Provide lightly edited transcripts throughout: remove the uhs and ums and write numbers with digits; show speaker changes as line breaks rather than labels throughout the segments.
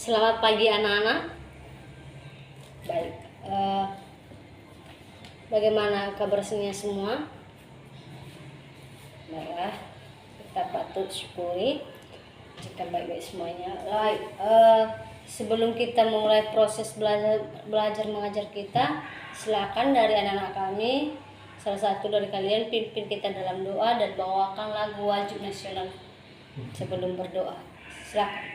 Selamat pagi anak-anak. Baik, bagaimana kabarnya semua? Baiklah, kita patut syukuri jika baik-baik semuanya. Baik, sebelum kita memulai proses belajar mengajar kita, silakan dari anak-anak kami, salah satu dari kalian pimpin kita dalam doa dan bawakan lagu wajib nasional sebelum berdoa. Silakan.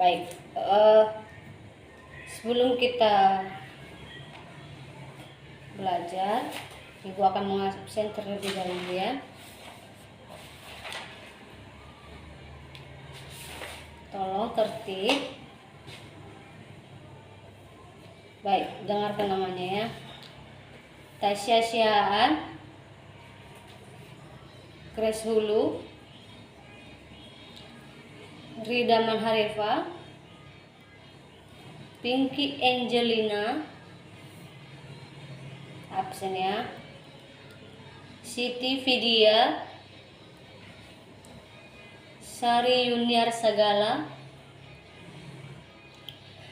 Baik, sebelum kita belajar, Ibu akan mengabsen terlebih dahulu ya. Tolong tertib. Baik, dengarkan namanya ya. Tasya Syahaan, Grace Hulu, Rida Manharefa, Pinky Angelina, absen ya. Siti Vidya, Sari Yuniar Sagala,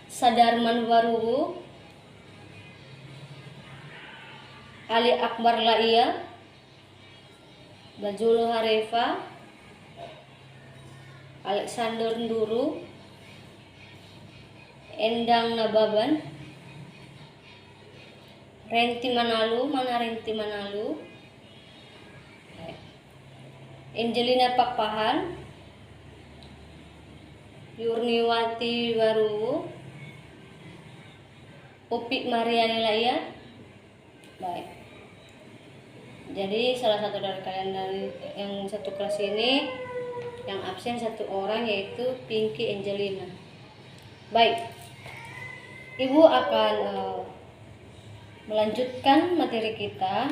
Sadarman Waruhu, Ali Akbar Laia, Bajul Harefa, Alexander Nduru, Endang Nababan, Renti Manalu, mana Renti Manalu, Angelina Pakpahan, Yurniwati Waruwu, Upik Mariani Laia. Baik. Jadi salah satu dari kalian dari yang satu kelas ini yang absen satu orang, yaitu Pinky Angelina. Baik, Ibu akan melanjutkan materi kita.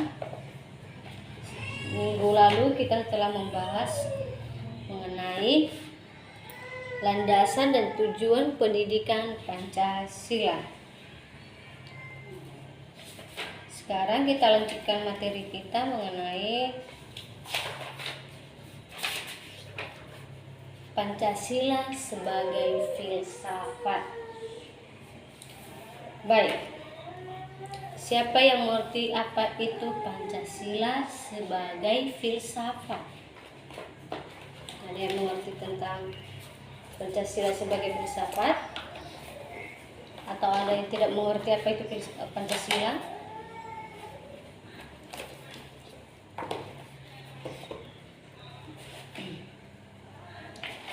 Minggu lalu kita telah membahas mengenai landasan dan tujuan pendidikan Pancasila. Sekarang kita lanjutkan materi kita mengenai Pancasila sebagai filsafat. Baik, siapa yang mengerti apa itu Pancasila sebagai filsafat? Ada yang mengerti tentang Pancasila sebagai filsafat? Atau ada yang tidak mengerti apa itu Pancasila?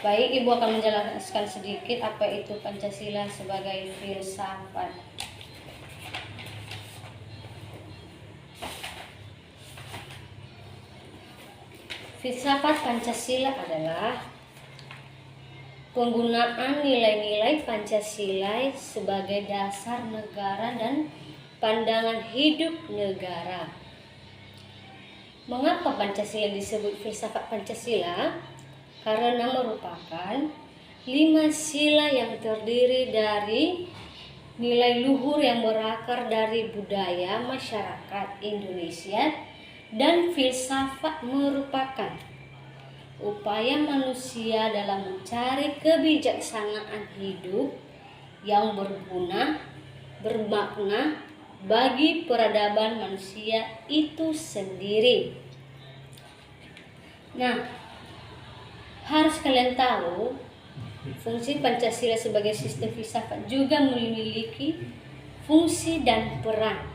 Baik, Ibu akan menjelaskan sedikit apa itu Pancasila sebagai filsafat. Filsafat Pancasila adalah penggunaan nilai-nilai Pancasila sebagai dasar negara dan pandangan hidup negara. Mengapa Pancasila disebut filsafat Pancasila? Karena merupakan 5 sila yang terdiri dari nilai luhur yang berakar dari budaya masyarakat Indonesia, dan filsafat merupakan upaya manusia dalam mencari kebijaksanaan hidup yang berguna, bermakna bagi peradaban manusia itu sendiri. Nah, harus kalian tahu, fungsi Pancasila sebagai sistem filsafat juga memiliki fungsi dan peran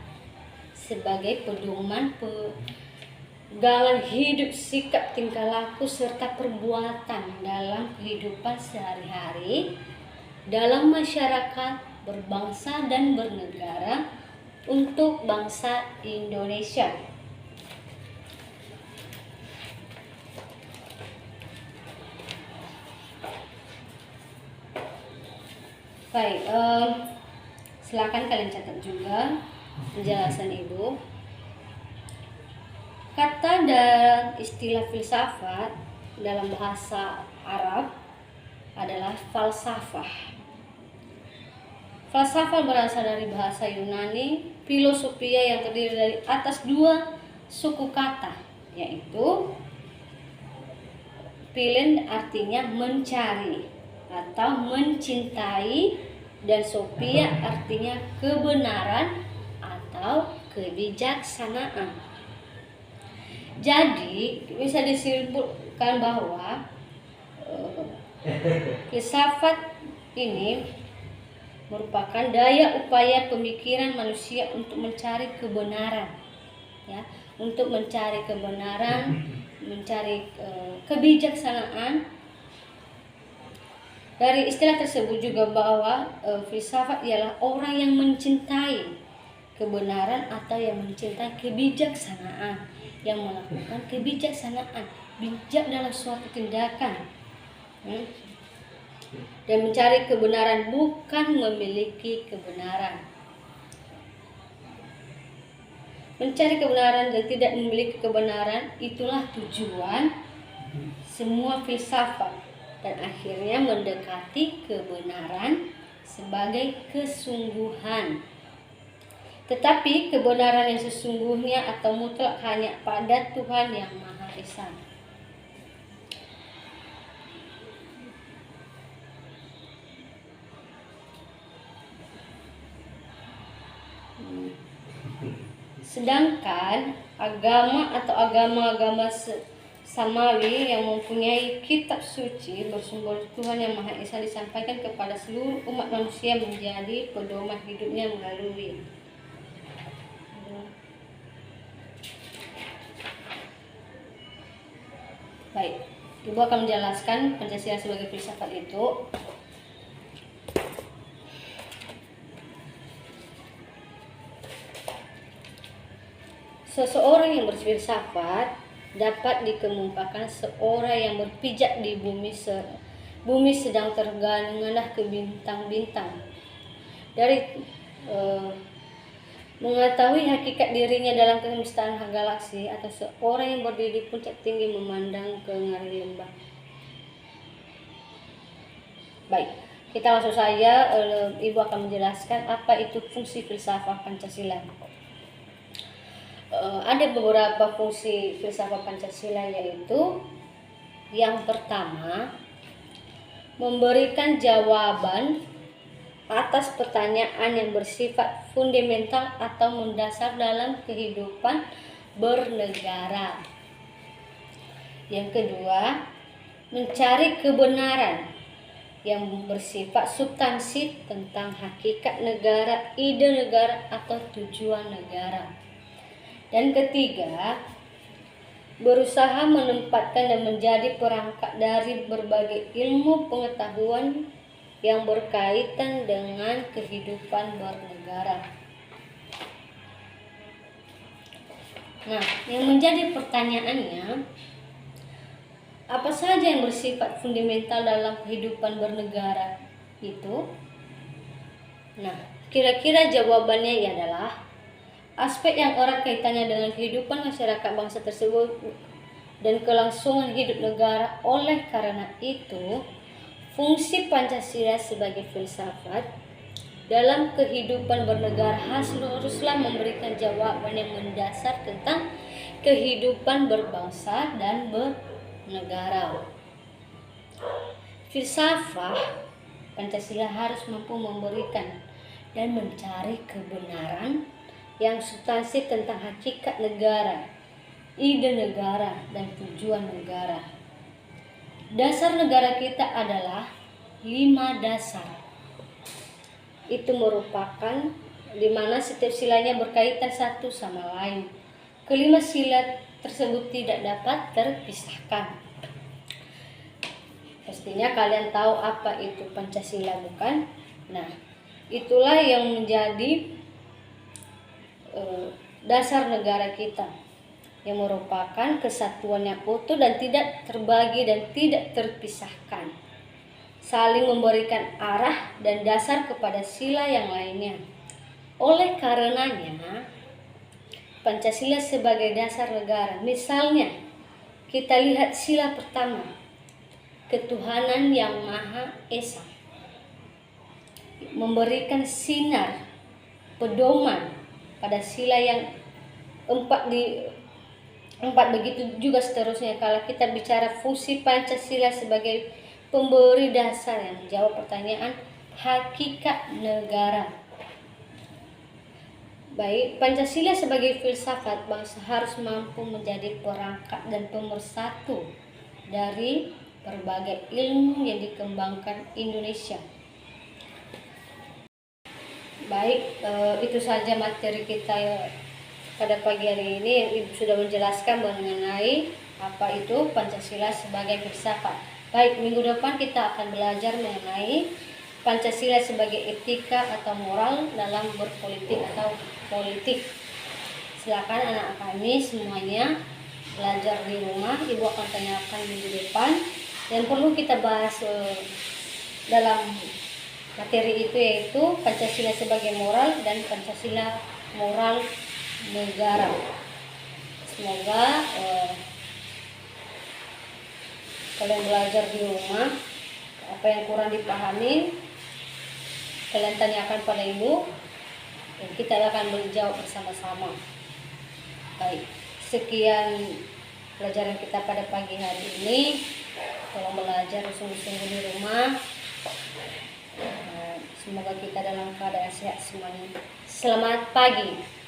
sebagai pedoman pegangan hidup, sikap, tingkah laku, serta perbuatan dalam kehidupan sehari-hari dalam masyarakat berbangsa dan bernegara untuk bangsa Indonesia. Baik, silakan kalian catat juga penjelasan Ibu. Kata dan istilah filsafat dalam bahasa Arab adalah falsafah. Falsafah berasal dari bahasa Yunani filosofia yang terdiri dari atas 2 suku kata, yaitu Philen artinya mencari atau mencintai, dan Sophia artinya kebenaran atau kebijaksanaan. Jadi bisa disimpulkan bahwa filsafat ini merupakan daya upaya pemikiran manusia untuk mencari kebenaran, ya, untuk mencari kebenaran, mencari kebijaksanaan. Dari istilah tersebut juga bahwa filsafat ialah orang yang mencintai kebenaran atau yang mencintai kebijaksanaan, yang melakukan kebijaksanaan, bijak dalam suatu tindakan, dan mencari kebenaran, bukan memiliki kebenaran. Mencari kebenaran dan tidak memiliki kebenaran, itulah tujuan semua filsafat, dan akhirnya mendekati kebenaran sebagai kesungguhan. Tetapi kebenaran yang sesungguhnya atau mutlak hanya pada Tuhan yang Maha Esa. Sedangkan agama atau agama-agama Samawi yang mempunyai kitab suci bersumber Tuhan yang Maha Esa disampaikan kepada seluruh umat manusia menjadi pedoman hidupnya melalui. Baik, Ibu akan menjelaskan Pancasila sebagai filsafat itu. Seseorang yang berfilsafat dapat dikemukakan seorang yang berpijak di bumi sedang tergandah ke bintang-bintang. Dari mengetahui hakikat dirinya dalam kesemestaan galaksi, atau seorang yang berdiri di puncak tinggi memandang ke ngari lembah. Baik, kita langsung saja. Ibu akan menjelaskan apa itu fungsi filsafat Pancasila. Ada beberapa fungsi filsafat Pancasila, yaitu yang pertama, memberikan jawaban atas pertanyaan yang bersifat fundamental atau mendasar dalam kehidupan bernegara. Yang kedua, mencari kebenaran yang bersifat substansi tentang hakikat negara, ide negara, atau tujuan negara. Dan ketiga, berusaha menempatkan dan menjadi perangkat dari berbagai ilmu pengetahuan yang berkaitan dengan kehidupan bernegara. Nah, yang menjadi pertanyaannya, apa saja yang bersifat fundamental dalam kehidupan bernegara itu? Nah, kira-kira jawabannya adalah aspek yang erat kaitannya dengan kehidupan masyarakat bangsa tersebut dan kelangsungan hidup negara. Oleh karena itu, fungsi Pancasila sebagai filsafat dalam kehidupan bernegara haruslah memberikan jawaban yang mendasar tentang kehidupan berbangsa dan bernegara. Filsafat Pancasila harus mampu memberikan dan mencari kebenaran yang substansi tentang hakikat negara, ide negara, dan tujuan negara. Dasar negara kita adalah 5 dasar. Itu merupakan di mana setiap silanya berkaitan satu sama lain. Kelima sila tersebut tidak dapat terpisahkan. Pastinya kalian tahu apa itu Pancasila, bukan? Nah, itulah yang menjadi dasar negara kita, yang merupakan kesatuan yang utuh dan tidak terbagi dan tidak terpisahkan, saling memberikan arah dan dasar kepada sila yang lainnya. Oleh karenanya, Pancasila sebagai dasar negara. Misalnya, kita lihat sila pertama, ketuhanan yang Maha Esa, memberikan sinar pedoman pada sila yang 4. Begitu juga seterusnya kalau kita bicara fungsi Pancasila sebagai pemberi dasar yang menjawab pertanyaan hakikat negara. Baik, Pancasila sebagai filsafat bangsa harus mampu menjadi perangkat dan pemersatu dari berbagai ilmu yang dikembangkan Indonesia. Baik, itu saja materi kita pada pagi hari ini. Ibu sudah menjelaskan mengenai apa itu Pancasila sebagai filsafat. Baik, minggu depan kita akan belajar mengenai Pancasila sebagai etika atau moral dalam berpolitik atau politik. Silakan anak kami semuanya belajar di rumah. Ibu akan tanyakan minggu depan. Yang perlu kita bahas dalam materi itu yaitu Pancasila sebagai moral dan Pancasila moral negara. Semoga kalian belajar di rumah. Apa yang kurang dipahami kalian tanyakan pada ibu dan kita akan menjawab bersama-sama. Baik, sekian pelajaran kita pada pagi hari ini. Tolong belajar sungguh-sungguh di rumah. Semoga kita dalam keadaan sehat semuanya. Selamat pagi.